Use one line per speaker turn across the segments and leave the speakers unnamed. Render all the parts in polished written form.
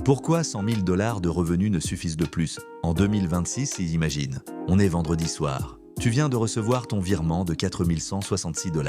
Pourquoi 100 000 $ de revenus ne suffisent de plus? En 2026, imagine, on est vendredi soir. Tu viens de recevoir ton virement de 4 166 $.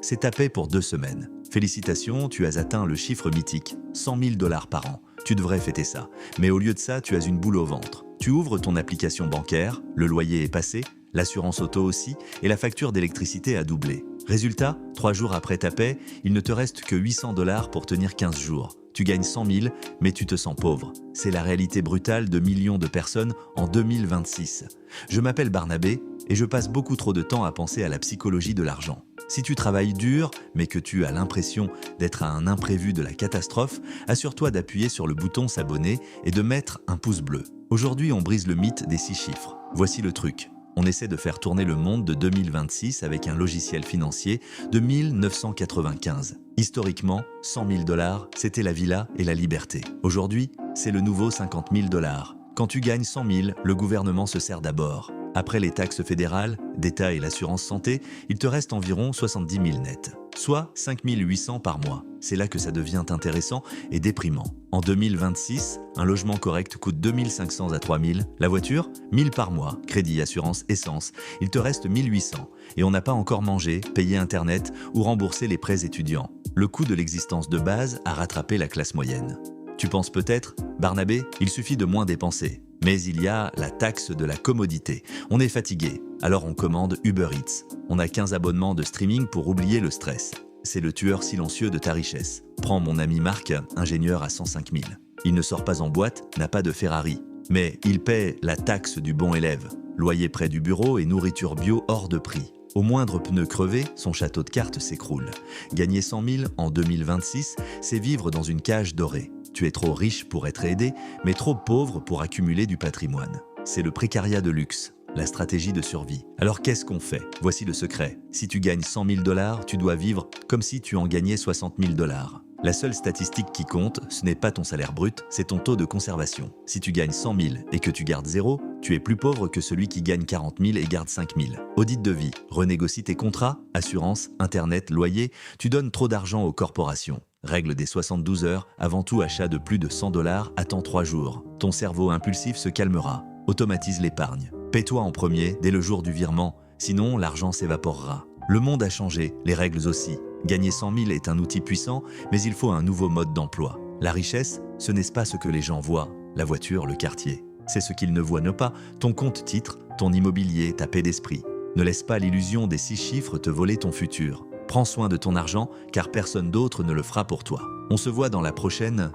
C'est ta paie pour 2 semaines. Félicitations, tu as atteint le chiffre mythique, 100 000 $ par an. Tu devrais fêter ça. Mais au lieu de ça, tu as une boule au ventre. Tu ouvres ton application bancaire, le loyer est passé, l'assurance auto aussi, et la facture d'électricité a doublé. Résultat, 3 jours après ta paie, il ne te reste que 800 $ pour tenir 15 jours. Tu gagnes 100 000, mais tu te sens pauvre. C'est la réalité brutale de millions de personnes en 2026. Je m'appelle Barnabé et je passe beaucoup trop de temps à penser à la psychologie de l'argent. Si tu travailles dur, mais que tu as l'impression d'être à un imprévu de la catastrophe, assure-toi d'appuyer sur le bouton s'abonner et de mettre un pouce bleu. Aujourd'hui, on brise le mythe des 6 chiffres. Voici le truc. On essaie de faire tourner le monde de 2026 avec un logiciel financier de 1995. Historiquement, 100 000 $, c'était la villa et la liberté. Aujourd'hui, c'est le nouveau 50 000 $. Quand tu gagnes 100 000, le gouvernement se sert d'abord. Après les taxes fédérales, d'État et l'assurance santé, il te reste environ 70 000 net, soit 5 800 par mois. C'est là que ça devient intéressant et déprimant. En 2026, un logement correct coûte 2 500 à 3 000, la voiture, 1 000 par mois, crédit, assurance, essence. Il te reste 1 800 et on n'a pas encore mangé, payé Internet ou remboursé les prêts étudiants. Le coût de l'existence de base a rattrapé la classe moyenne. Tu penses peut-être, Barnabé, il suffit de moins dépenser. Mais il y a la taxe de la commodité. On est fatigué, alors on commande Uber Eats. On a 15 abonnements de streaming pour oublier le stress. C'est le tueur silencieux de ta richesse. Prends mon ami Marc, ingénieur à 105 000. Il ne sort pas en boîte, n'a pas de Ferrari. Mais il paie la taxe du bon élève. Loyer près du bureau et nourriture bio hors de prix. Au moindre pneu crevé, son château de cartes s'écroule. Gagner 100 000 en 2026, c'est vivre dans une cage dorée. Tu es trop riche pour être aidé, mais trop pauvre pour accumuler du patrimoine. C'est le précariat de luxe, la stratégie de survie. Alors qu'est-ce qu'on fait? Voici le secret. Si tu gagnes 100 000 $, tu dois vivre comme si tu en gagnais 60 000 $. La seule statistique qui compte, ce n'est pas ton salaire brut, c'est ton taux de conservation. Si tu gagnes 100 000 et que tu gardes 0, tu es plus pauvre que celui qui gagne 40 000 et garde 5 000. Audit de vie, renégocie tes contrats, assurance, internet, loyer, tu donnes trop d'argent aux corporations. Règle des 72 heures, avant tout achat de plus de 100 $, attends 3 jours. Ton cerveau impulsif se calmera. Automatise l'épargne. Paie-toi en premier dès le jour du virement, sinon l'argent s'évaporera. Le monde a changé, les règles aussi. Gagner 100 000 est un outil puissant, mais il faut un nouveau mode d'emploi. La richesse, ce n'est pas ce que les gens voient, la voiture, le quartier. C'est ce qu'ils ne voient pas, ton compte titre, ton immobilier, ta paix d'esprit. Ne laisse pas l'illusion des 6 chiffres te voler ton futur. Prends soin de ton argent, car personne d'autre ne le fera pour toi. On se voit dans la prochaine